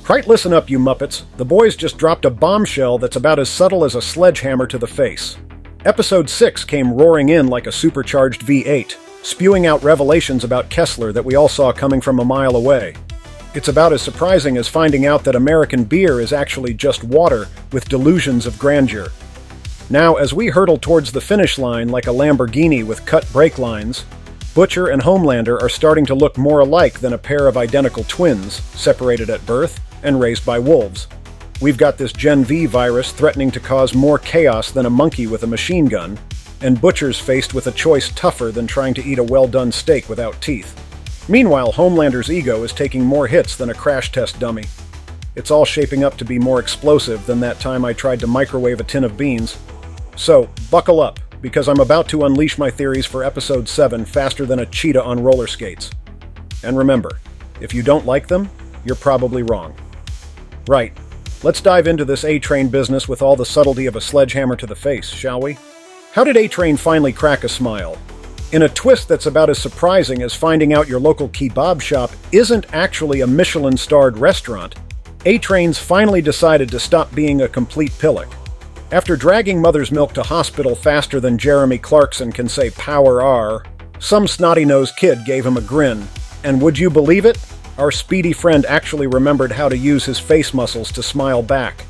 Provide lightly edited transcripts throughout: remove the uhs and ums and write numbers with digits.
Right, listen up, you Muppets. The boys just dropped a bombshell that's about as subtle as a sledgehammer to the face. Episode 6 came roaring in like a supercharged V8, spewing out revelations about Kessler that we all saw coming from a mile away. It's about as surprising as finding out that American beer is actually just water with delusions of grandeur. Now, as we hurtle towards the finish line like a Lamborghini with cut brake lines, Butcher and Homelander are starting to look more alike than a pair of identical twins, separated at birth and raised by wolves. We've got this Gen V virus threatening to cause more chaos than a monkey with a machine gun, and Butcher's faced with a choice tougher than trying to eat a well-done steak without teeth. Meanwhile, Homelander's ego is taking more hits than a crash test dummy. It's all shaping up to be more explosive than that time I tried to microwave a tin of beans. So, buckle up, because I'm about to unleash my theories for Episode 7 faster than a cheetah on roller skates. And remember, if you don't like them, you're probably wrong. Right, let's dive into this A-Train business with all the subtlety of a sledgehammer to the face, shall we? How did A-Train finally crack a smile? In a twist that's about as surprising as finding out your local kebab shop isn't actually a Michelin-starred restaurant, A-Train's finally decided to stop being a complete pillock. After dragging Mother's Milk to hospital faster than Jeremy Clarkson can say "Power R," some snotty-nosed kid gave him a grin, and would you believe it? Our speedy friend actually remembered how to use his face muscles to smile back.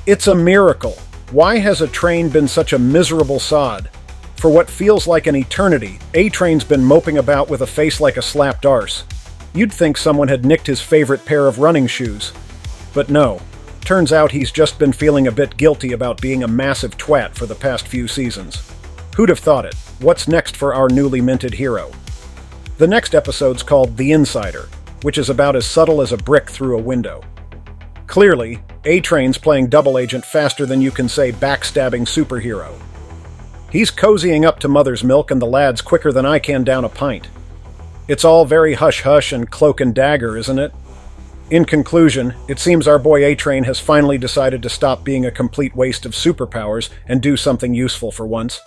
It's a miracle. Why has a train been such a miserable sod? For what feels like an eternity, A-Train's been moping about with a face like a slapped arse. You'd think someone had nicked his favorite pair of running shoes. But no. Turns out he's just been feeling a bit guilty about being a massive twat for the past few seasons. Who'd have thought it? What's next for our newly minted hero? The next episode's called The Insider, which is about as subtle as a brick through a window. Clearly, A-Train's playing double agent faster than you can say backstabbing superhero. He's cozying up to Mother's Milk and the lads quicker than I can down a pint. It's all very hush-hush and cloak and dagger, isn't it? In conclusion, it seems our boy A-Train has finally decided to stop being a complete waste of superpowers and do something useful for once.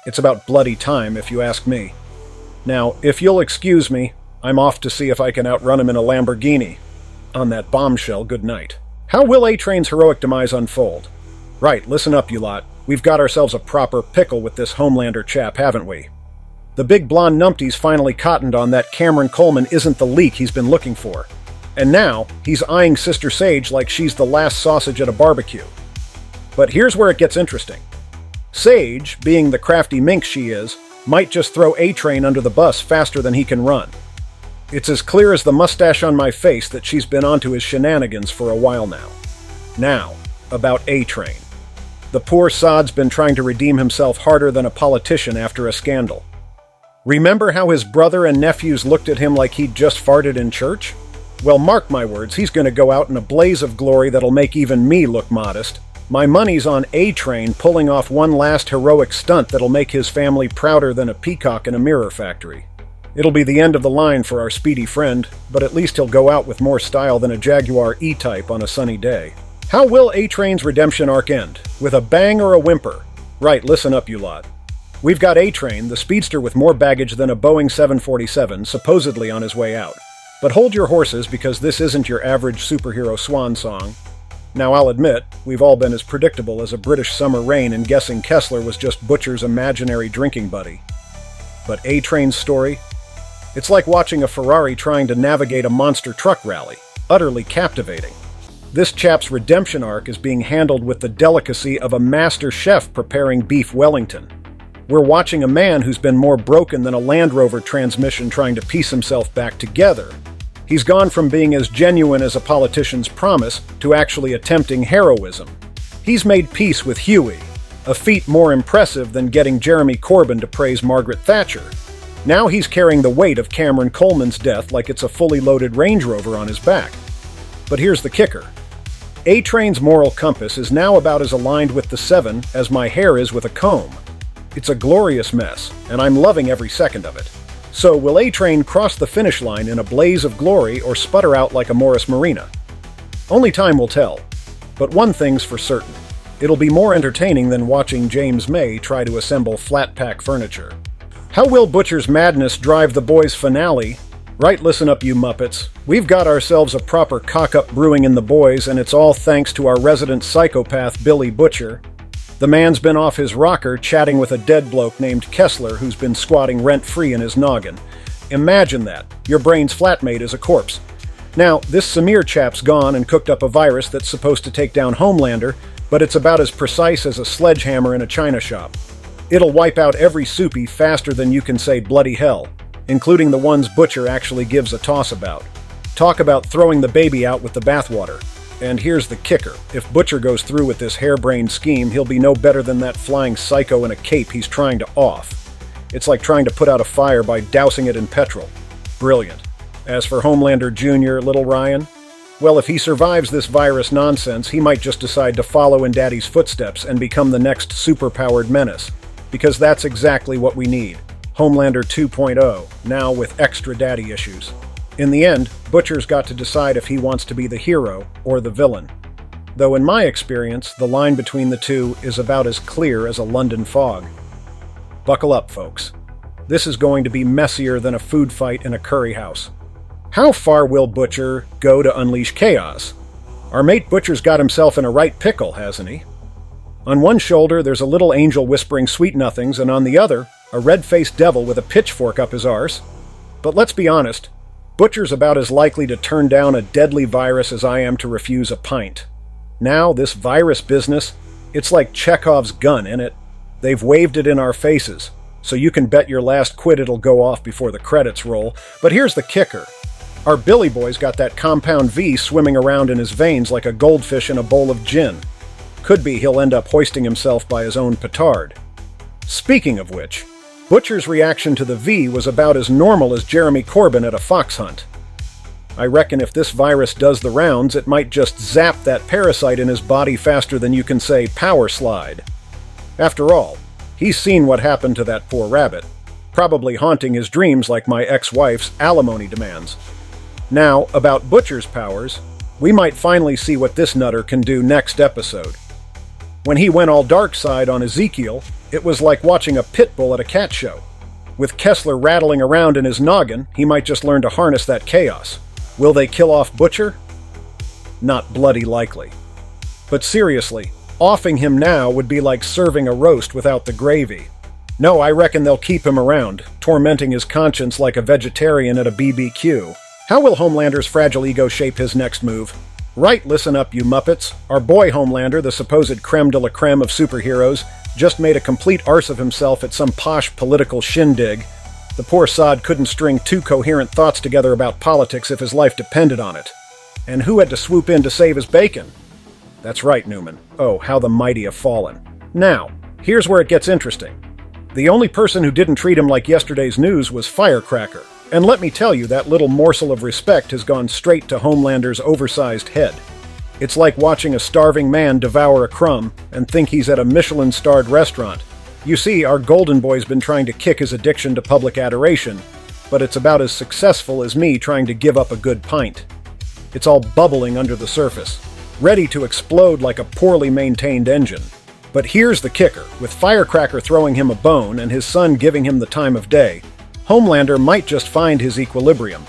It's about bloody time, if you ask me. Now, if you'll excuse me, I'm off to see if I can outrun him in a Lamborghini. On that bombshell, good night. How will A-Train's heroic demise unfold? Right, listen up, you lot. We've got ourselves a proper pickle with this Homelander chap, haven't we? The big blonde numpty's finally cottoned on that Cameron Coleman isn't the leak he's been looking for. And now, he's eyeing Sister Sage like she's the last sausage at a barbecue. But here's where it gets interesting. Sage, being the crafty minx she is, might just throw A-Train under the bus faster than he can run. It's as clear as the mustache on my face that she's been onto his shenanigans for a while now. Now, about A-Train. The poor sod's been trying to redeem himself harder than a politician after a scandal. Remember how his brother and nephews looked at him like he'd just farted in church? Well, mark my words, he's going to go out in a blaze of glory that'll make even me look modest. My money's on A-Train pulling off one last heroic stunt that'll make his family prouder than a peacock in a mirror factory. It'll be the end of the line for our speedy friend, but at least he'll go out with more style than a Jaguar E-Type on a sunny day. How will A-Train's redemption arc end? With a bang or a whimper? Right, listen up, you lot. We've got A-Train, the speedster with more baggage than a Boeing 747, supposedly on his way out. But hold your horses, because this isn't your average superhero swan song. Now, I'll admit, we've all been as predictable as a British summer rain in guessing Kessler was just Butcher's imaginary drinking buddy. But A-Train's story? It's like watching a Ferrari trying to navigate a monster truck rally. Utterly captivating. This chap's redemption arc is being handled with the delicacy of a master chef preparing beef Wellington. We're watching a man who's been more broken than a Land Rover transmission trying to piece himself back together. He's gone from being as genuine as a politician's promise to actually attempting heroism. He's made peace with Hughie, a feat more impressive than getting Jeremy Corbyn to praise Margaret Thatcher. Now he's carrying the weight of Cameron Coleman's death like it's a fully loaded Range Rover on his back. But here's the kicker. A-Train's moral compass is now about as aligned with the Seven as my hair is with a comb. It's a glorious mess, and I'm loving every second of it. So will A-Train cross the finish line in a blaze of glory or sputter out like a Morris Marina? Only time will tell. But one thing's for certain. It'll be more entertaining than watching James May try to assemble flat-pack furniture. How will Butcher's madness drive the boys' finale Right, listen up, you Muppets. We've got ourselves a proper cock-up brewing in the boys, and it's all thanks to our resident psychopath, Billy Butcher. The man's been off his rocker chatting with a dead bloke named Kessler who's been squatting rent-free in his noggin. Imagine that. Your brain's flatmate is a corpse. Now, this Samir chap's gone and cooked up a virus that's supposed to take down Homelander, but it's about as precise as a sledgehammer in a china shop. It'll wipe out every soupy faster than you can say bloody hell, including the ones Butcher actually gives a toss about. Talk about throwing the baby out with the bathwater. And here's the kicker. If Butcher goes through with this harebrained scheme, he'll be no better than that flying psycho in a cape he's trying to off. It's like trying to put out a fire by dousing it in petrol. Brilliant. As for Homelander Jr., little Ryan, well, if he survives this virus nonsense, he might just decide to follow in Daddy's footsteps and become the next superpowered menace. Because that's exactly what we need. Homelander 2.0, now with extra daddy issues. In the end, Butcher's got to decide if he wants to be the hero or the villain. Though in my experience, the line between the two is about as clear as a London fog. Buckle up, folks. This is going to be messier than a food fight in a curry house. How far will Butcher go to unleash chaos? Our mate Butcher's got himself in a right pickle, hasn't he? On one shoulder, there's a little angel whispering sweet nothings, and on the other, a red-faced devil with a pitchfork up his arse. But let's be honest, Butcher's about as likely to turn down a deadly virus as I am to refuse a pint. Now, this virus business, it's like Chekhov's gun, innit? They've waved it in our faces, so you can bet your last quid it'll go off before the credits roll. But here's the kicker. Our Billy Boy's got that compound V swimming around in his veins like a goldfish in a bowl of gin. Could be he'll end up hoisting himself by his own petard. Speaking of which, Butcher's reaction to the V was about as normal as Jeremy Corbyn at a fox hunt. I reckon if this virus does the rounds, it might just zap that parasite in his body faster than you can say power slide. After all, he's seen what happened to that poor rabbit, probably haunting his dreams like my ex-wife's alimony demands. Now, about Butcher's powers, we might finally see what this nutter can do next episode. When he went all dark side on Ezekiel, it was like watching a pit bull at a cat show. With Kessler rattling around in his noggin, he might just learn to harness that chaos. Will they kill off Butcher? Not bloody likely. But seriously, offing him now would be like serving a roast without the gravy. No, I reckon they'll keep him around, tormenting his conscience like a vegetarian at a BBQ. How will Homelander's fragile ego shape his next move? Right, listen up, you Muppets. Our boy Homelander, the supposed creme de la creme of superheroes, just made a complete arse of himself at some posh political shindig. The poor sod couldn't string two coherent thoughts together about politics if his life depended on it. And who had to swoop in to save his bacon? That's right, Newman. Oh, how the mighty have fallen. Now, here's where it gets interesting. The only person who didn't treat him like yesterday's news was Firecracker. And let me tell you, that little morsel of respect has gone straight to Homelander's oversized head. It's like watching a starving man devour a crumb and think he's at a Michelin-starred restaurant. You see, our golden boy's been trying to kick his addiction to public adoration, but it's about as successful as me trying to give up a good pint. It's all bubbling under the surface, ready to explode like a poorly maintained engine. But here's the kicker. With Firecracker throwing him a bone and his son giving him the time of day, Homelander might just find his equilibrium.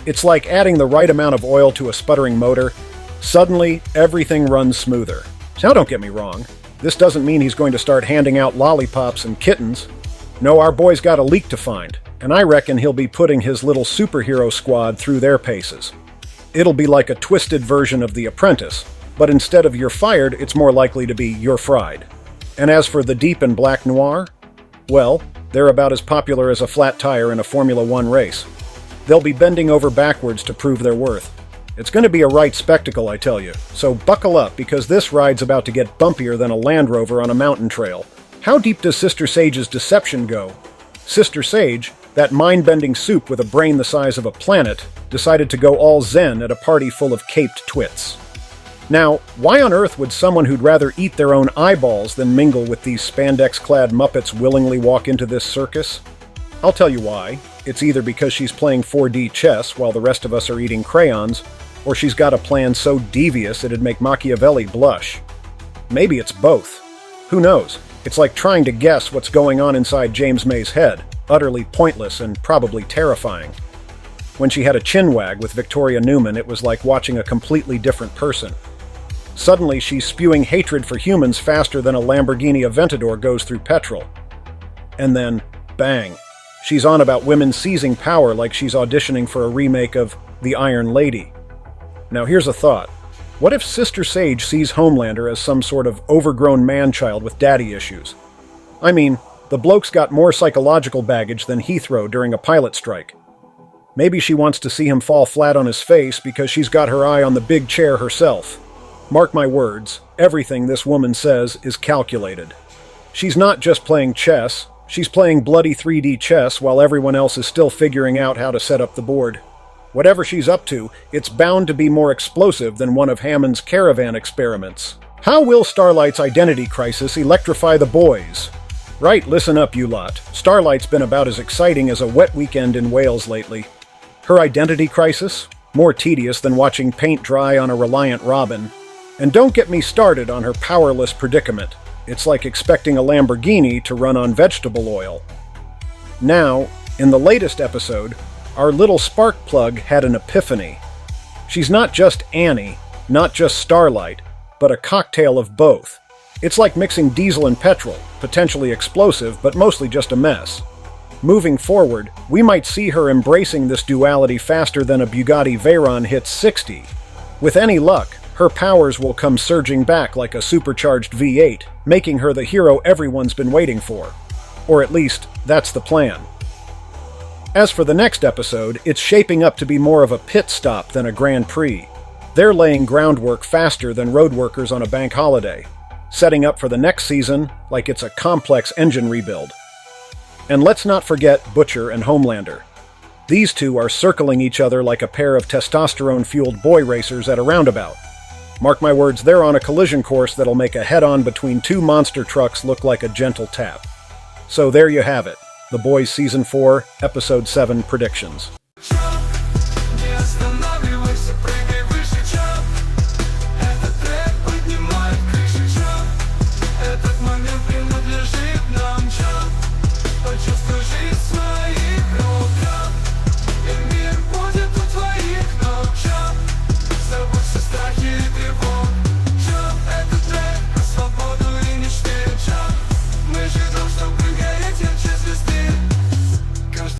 It's like adding the right amount of oil to a sputtering motor. Suddenly, everything runs smoother. Now don't get me wrong, this doesn't mean he's going to start handing out lollipops and kittens. No, our boy's got a leak to find, and I reckon he'll be putting his little superhero squad through their paces. It'll be like a twisted version of The Apprentice, but instead of you're fired, it's more likely to be you're fried. And as for the deep and black noir, well, they're about as popular as a flat tire in a Formula One race. They'll be bending over backwards to prove their worth. It's going to be a right spectacle, I tell you. So buckle up, because this ride's about to get bumpier than a Land Rover on a mountain trail. How deep does Sister Sage's deception go? Sister Sage, that mind-bending soup with a brain the size of a planet, decided to go all zen at a party full of caped twits. Now, why on earth would someone who'd rather eat their own eyeballs than mingle with these spandex-clad Muppets willingly walk into this circus? I'll tell you why. It's either because she's playing 4D chess while the rest of us are eating crayons, or she's got a plan so devious it'd make Machiavelli blush. Maybe it's both. Who knows? It's like trying to guess what's going on inside James May's head. Utterly pointless and probably terrifying. When she had a chinwag with Victoria Newman, it was like watching a completely different person. Suddenly, she's spewing hatred for humans faster than a Lamborghini Aventador goes through petrol. And then, bang. She's on about women seizing power like she's auditioning for a remake of The Iron Lady. Now here's a thought. What if Sister Sage sees Homelander as some sort of overgrown man-child with daddy issues? I mean, the bloke's got more psychological baggage than Heathrow during a pilot strike. Maybe she wants to see him fall flat on his face because she's got her eye on the big chair herself. Mark my words, everything this woman says is calculated. She's not just playing chess, she's playing bloody 3D chess while everyone else is still figuring out how to set up the board. Whatever she's up to, it's bound to be more explosive than one of Hammond's caravan experiments. How will Starlight's identity crisis electrify the boys? Right, listen up, you lot. Starlight's been about as exciting as a wet weekend in Wales lately. Her identity crisis? More tedious than watching paint dry on a Reliant Robin. And don't get me started on her powerless predicament. It's like expecting a Lamborghini to run on vegetable oil. Now, in the latest episode, our little spark plug had an epiphany. She's not just Annie, not just Starlight, but a cocktail of both. It's like mixing diesel and petrol, potentially explosive, but mostly just a mess. Moving forward, we might see her embracing this duality faster than a Bugatti Veyron hits 60. With any luck, her powers will come surging back like a supercharged V8, making her the hero everyone's been waiting for. Or at least, that's the plan. As for the next episode, it's shaping up to be more of a pit stop than a Grand Prix. They're laying groundwork faster than road workers on a bank holiday, setting up for the next season like it's a complex engine rebuild. And let's not forget Butcher and Homelander. These two are circling each other like a pair of testosterone-fueled boy racers at a roundabout. Mark my words, they're on a collision course that'll make a head-on between two monster trucks look like a gentle tap. So there you have it, The Boys Season 4, Episode 7 predictions.